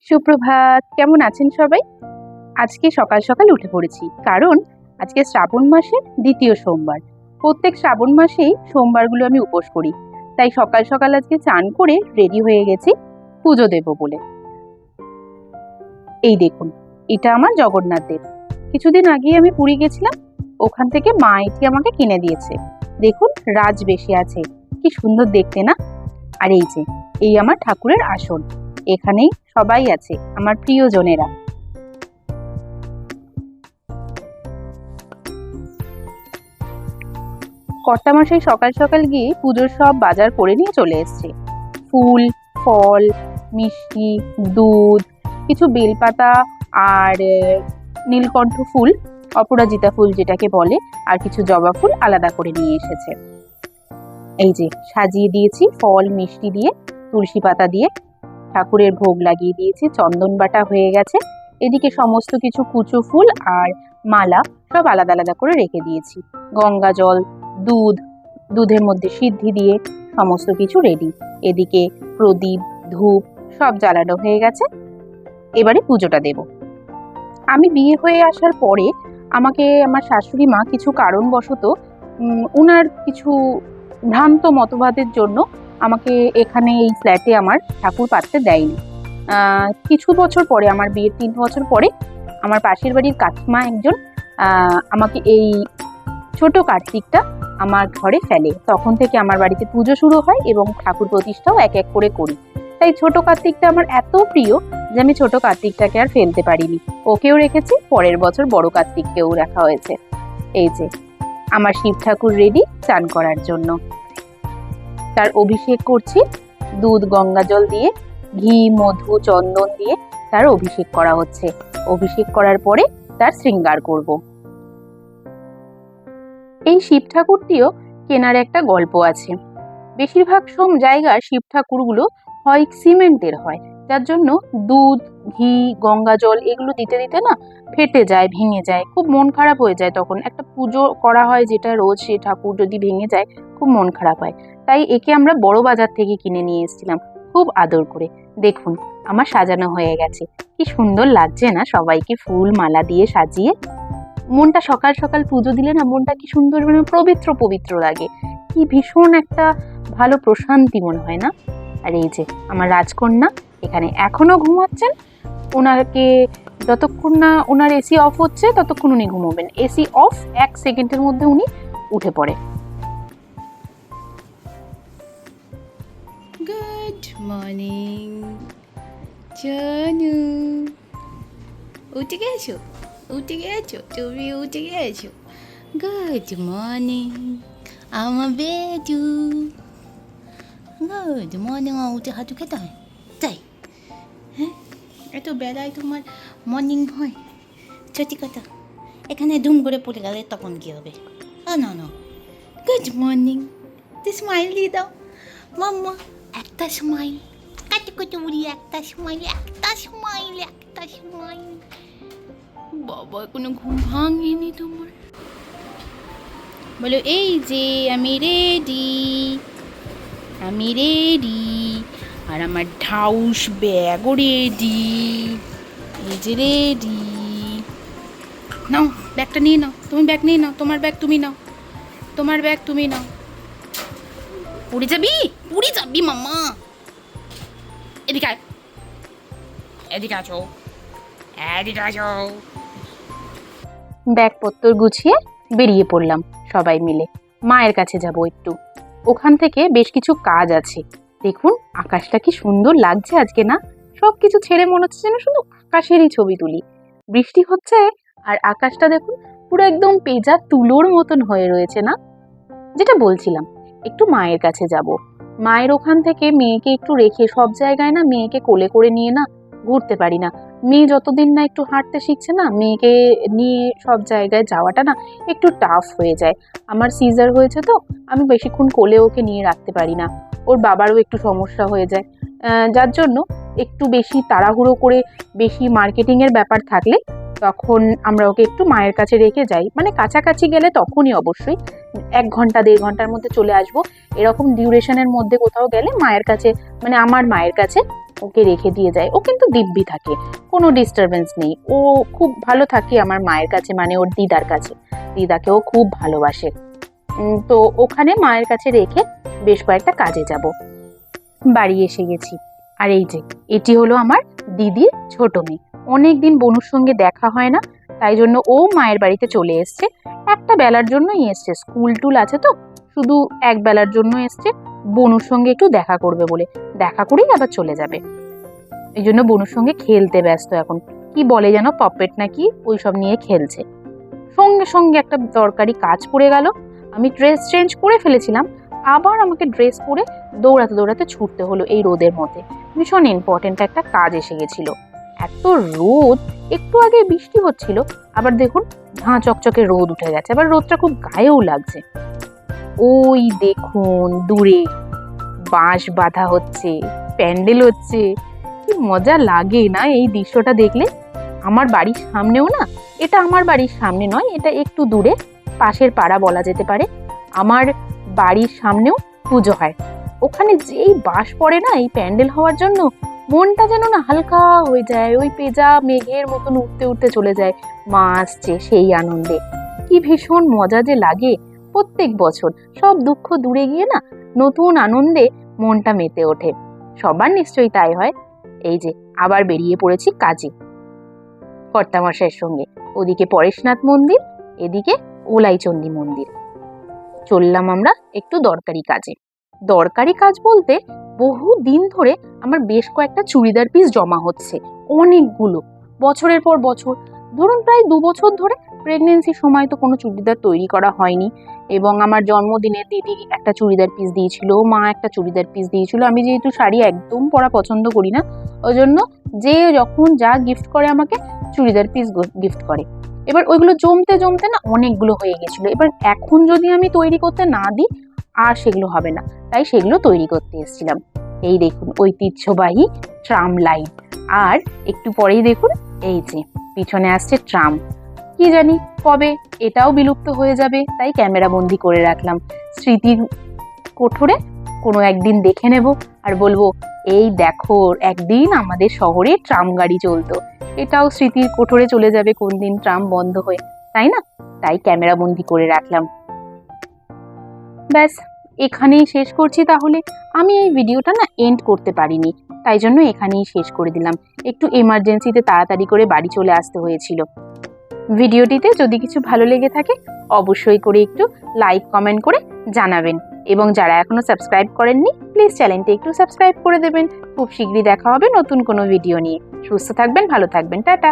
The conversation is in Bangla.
সুপ্রভাত, কেমন আছেন সবাই? আজকে সকাল সকাল উঠে পড়েছি, কারণ আজকে শ্রাবণ মাসের দ্বিতীয় সোমবার। প্রত্যেক শ্রাবণ মাসেই সোমবারগুলো আমি উপোস করি, তাই সকাল সকাল আজকে চান করে রেডি হয়ে গেছি পুজো দেব বলে। এই দেখুন, এটা আমার জগন্নাথ দেব। কিছুদিন আগে আমি পুরী গেছিলাম, ওখান থেকে মা এটি আমাকে কিনে দিয়েছে। দেখুন, রাজ বেশি আছে, কি সুন্দর দেখতে না? আর এই যে, এই আমার ঠাকুরের আসন, এখানেই সবাই আছে, আমার প্রিয়জনেরা। কর্তামশাই সকাল সকাল গিয়ে পুজোর সব বাজার করে নিয়ে চলে এসছে। ফুল, ফল, মিষ্টি, দুধ, কিছু বেলপাতা আর নীলকণ্ঠ ফুল, অপরাজিতা ফুল যেটাকে বলে, আর কিছু জবা ফুল আলাদা করে নিয়ে এসেছে। এই যে সাজিয়ে দিয়েছি ফল মিষ্টি দিয়ে, তুলসী পাতা দিয়ে ঠাকুরের ভোগ লাগিয়ে দিয়েছি, চন্দন বাটা হয়ে গেছে। এদিকে সমস্ত কিছু কুচো ফুল আর মালা সব আলাদা আলাদা করে রেখে দিয়েছি। গঙ্গা জল, দুধ, দুধের মধ্যে সিদ্ধি দিয়ে সমস্ত কিছু রেডি। এদিকে প্রদীপ, ধূপ সব জ্বালানো হয়ে গেছে। এবারে পুজোটা দেব। আমি বিয়ে হয়ে আসার পরে আমাকে আমার শাশুড়ি মা কিছু কারণবশত উনার কিছু ভ্রান্ত মতবাদের জন্য আমাকে এখানে এই ফ্ল্যাটে আমার ঠাকুর পাততে দেয়নি। কিছু বছর পরে, আমার বিয়ের 3 বছর পরে, আমার পাশের বাড়ির কাকিমা একজন আমাকে এই ছোট কার্তিকটা আমার ঘরে ফেলে। তখন থেকে আমার বাড়িতে পুজো শুরু হয় এবং ঠাকুর প্রতিষ্ঠাও এক এক করে করি। তাই ছোট কার্তিকটা আমার এত প্রিয় যে আমি ছোট কার্তিকটাকে আর ফেলতে পারিনি, ওকেও রেখেছি। পরের বছর বড় কার্তিককেও রাখা হয়েছে। এই যে আমার শিব ঠাকুর রেডি চান করার জন্য। তার অভিষেক করছি দুধ গঙ্গা জল দিয়ে, ঘি মধু চন্দন দিয়ে তার অভিষেক করা হচ্ছে। অভিষেক করার পরে তার শৃঙ্গার করব। এই শিব ঠাকুরটিও কেনার একটা গল্প আছে। বেশিরভাগ জায়গার শিব ঠাকুরগুলো হয় সিমেন্টের হয়, যার জন্য দুধ ঘি গঙ্গা জল এগুলো দিতে দিতে না ফেটে যায়, ভেঙে যায়, খুব মন খারাপ হয়ে যায়। তখন একটা পুজো করা হয় যেটা রোজ, সে ঠাকুর যদি ভেঙে যায় খুব মন খারাপ হয়। তাই একে আমরা বড় বাজার থেকে কিনে নিয়ে এসেছিলাম, খুব আদর করে। দেখুন, আমার সাজানো হয়ে গেছে, কি সুন্দর লাগছে না সবাইকে ফুল মালা দিয়ে সাজিয়ে। মনটা সকাল সকাল পুজো দিলে না মনটা কি সুন্দর, মানে পবিত্র পবিত্র লাগে, কি ভীষণ একটা ভালো প্রশান্তি মনে হয় না? আর এই যে আমার রাজকন্যা এখানে এখনো ঘুমাচ্ছেন। ওনাকে যতক্ষণ না ওনার এসি অফ হচ্ছে ততক্ষণ উনি ঘুমোবেন। এসি অফ 1 সেকেন্ডের মধ্যে উনি উঠে পড়ে। গুড মর্নিং জানু, উঠে গেছো? উঠে গেছো? তুমি উঠে গেছো? গুড মর্নিং আমার বেডু। Good morning. উঠে হাঁটু খেতে হয় তাই? হ্যাঁ, এত বেলায় তোমার মর্নিং হয়? সত্যি কথা, এখানে ধুম করে পড়ে গেলে তখন কী হবে? না না, গুড মর্নিং। তুই স্মাইল দিয়ে দাও মাম্মা, একটা স্মাইল, কাটে কুটে উড়ি, একটা স্মাইল, একটা স্মাইল, একটা স্মাইল। বাবা কোনো ঘুম ভাঙেনি তোমার? বলো এই যে আমি রেডি, আমি রেডি, আর আমার ঢাউস ব্যাগও রেডি। এই যে রেডি। নাও ব্যাগটা নিয়ে নাও, তুমি ব্যাগ নিয়ে নাও, তোমার ব্যাগ তুমি নাও, তোমার ব্যাগ তুমি নাও। উড়ে যাবি, উড়ে যাবি মাম্মা। এদিকে আয়, এদিকে আসো, এদিকে আসো। ব্যাগপত্র গুছিয়ে বেরিয়ে পড়লাম সবাই মিলে। মায়ের কাছে যাব একটু, ওখান থেকে বেশ কিছু কাজ আছে। দেখুন আকাশটা কি সুন্দর লাগছে আজকে না? সবকিছু ছেড়ে মনে হচ্ছে যেন শুধু আকাশেরই ছবি তুলি। বৃষ্টি হচ্ছে আর আকাশটা দেখুন পুরো একদম পেঁজা তুলোর মতন হয়ে রয়েছে না? যেটা বলছিলাম, একটু মায়ের কাছে যাব। মায়ের ওখান থেকে মেয়েকে একটু রেখে, সব জায়গায় না মেয়েকে কোলে করে নিয়ে না ঘুরতে পারি না। মেয়ে যতদিন না একটু হাঁটতে শিখছে না, মেয়েকে নিয়ে সব জায়গায় যাওয়াটা না একটু টাফ হয়ে যায়। আমার সিজার হয়েছে তো, আমি বেশিক্ষণ কোলে ওকে নিয়ে রাখতে পারি না। ওর বাবারও একটু সমস্যা হয়ে যায়, যার জন্য একটু বেশি তাড়াহুড়ো করে, বেশি মার্কেটিংয়ের ব্যাপার থাকলে তখন আমরা ওকে একটু মায়ের কাছে রেখে যাই। মানে কাছাকাছি গেলে তখনই অবশ্যই 1 ঘন্টা 1.5 ঘন্টার মধ্যে চলে আসবো, এরকম ডিউরেশনের মধ্যে কোথাও গেলে মায়ের কাছে, মানে আমার মায়ের কাছে ওকে রেখে দিয়ে যায়। ও কিন্তু দিব্যি থাকে, কোনো ডিস্টারবেন্স নেই। ও খুব ভালো থাকে আমার মায়ের কাছে, মানে ওর দিদার কাছে। দিদাকে ও খুব ভালোবাসে। তো ওখানে মায়ের কাছে রেখে বেশ কয়েকটা কাজে যাব। বাড়ি এসে গেছি। আর এই যে এটি হলো আমার দিদির ছোট মেয়ে। অনেকদিন বনুর সঙ্গে দেখা হয় না, তাই জন্য ও মায়ের বাড়িতে চলে এসছে। একটা বেলার জন্যই এসছে, স্কুল টুল আছে তো, শুধু এক বেলার জন্য এসছে বনুর সঙ্গে একটু দেখা করবে বলে। দেখা করেই আবার চলে যাবে। এই জন্য বনুর সঙ্গে খেলতে ব্যস্ত এখন। কি বলে যেন পপেট নাকি, ওইসব নিয়ে খেলছে। সঙ্গে সঙ্গে একটা দরকারি কাজ পড়ে গেল। আমি ড্রেস চেঞ্জ করে ফেলেছিলাম, আবার আমাকে ড্রেস পরে দৌড়াতে দৌড়াতে ছুটতে হলো এই রোদের মধ্যে। ভীষণ ইম্পর্টেন্ট একটা কাজ এসে গেছিল। এত রোদ, একটু আগে বৃষ্টি হচ্ছিল, আবার দেখুন ঝাঁ চকচকে রোদ উঠে গেছে, আবার রোদটা খুব গায়েও লাগছে। ওই দেখুন দূরে বাঁশ বাঁধা হচ্ছে, প্যান্ডেল হচ্ছে। কি মজা লাগে না এই দৃশ্যটা দেখলে। আমার বাড়ির সামনেও না, এটা আমার বাড়ির সামনে নয়, এটা একটু দূরে, পাশের পাড়া বলা যেতে পারে। আমার বাড়ির সামনেও পুজো হয়। ওখানে যেই বাঁশ পড়ে না এই প্যান্ডেল হওয়ার জন্য, মনটা যেন না হালকা হয়ে যায়, ওই পেঁজা মেঘের মতন উঠতে উঠতে চলে যায়। মা আসছে সেই আনন্দে। কি ভীষণ মজা যে লাগে। প্রত্যেক বছর সব দুঃখ দূরে গিয়ে না নতুন আনন্দে মনটা মেতে ওঠে। সবার নিশ্চয়ই তাই হয়। এই যে আবার বেরিয়ে পড়েছি কাজে কর্তামশাইয়ের সঙ্গে। ওদিকে পরেশনাথ মন্দির, এদিকে ওলাইচণ্ডী মন্দির। চললাম আমরা একটু দরকারি কাজে। দরকারি কাজ বলতে বহু দিন ধরে আমার বেশ কয়েকটা চুড়িদার পিস জমা হচ্ছে, অনেকগুলো, বছরের পর বছর। ধরুন প্রায় 2 বছর ধরে। প্রেগনেন্সির সময় তো কোনো চুড়িদার তৈরি করা হয়নি, এবং আমার জন্মদিনে দিদি একটা চুড়িদার পিস দিয়েছিল, মা একটা চুড়িদার পিস দিয়েছিল। আমি যেহেতু শাড়ি একদম পরা পছন্দ করি না, ওই জন্য যে যখন যা গিফট করে আমাকে চুড়িদার পিস গিফট করে। এবার ওইগুলো জমতে জমতে না অনেকগুলো হয়ে গেছিল। এবার এখন যদি আমি তৈরি করতে না দিই আর সেগুলো হবে না, তাই সেগুলো তৈরি করতে এসেছিলাম। এই দেখুন ঐতিহ্যবাহী ট্রাম লাইন। আর একটু পরেই দেখুন এই যে পিছনে আসছে ট্রাম। কি জানি কবে এটাও বিলুপ্ত হয়ে যাবে, তাই ক্যামেরা বন্দি করে রাখলাম। স্মৃতির কোঠরে কোনো একদিন দেখে নেব আর বলবো, এই দেখো একদিন আমাদের শহরে ট্রাম গাড়ি চলতো। এটাও স্মৃতির কোঠরে চলে যাবে কোন দিন ট্রাম বন্ধ হয়ে, তাই না? তাই ক্যামেরা বন্দি করে রাখলাম। ব্যাস, এখানেই শেষ করছি তাহলে। আমি এই ভিডিওটা না এন্ড করতে পারিনি, তাই জন্য এখানেই শেষ করে দিলাম। একটু এমার্জেন্সিতে তাড়াতাড়ি করে বাড়ি চলে আসতে হয়েছিল। ভিডিওটিতে যদি কিছু ভালো লেগে থাকে অবশ্যই করে একটু লাইক কমেন্ট করে জানাবেন, এবং যারা এখনো সাবস্ক্রাইব করেননি প্লিজ চ্যানেলটি একটু সাবস্ক্রাইব করে দেবেন। খুব শীঘ্রই দেখা হবে নতুন কোনো ভিডিও নিয়ে। সুস্থ থাকবেন, ভালো থাকবেন, টাটা।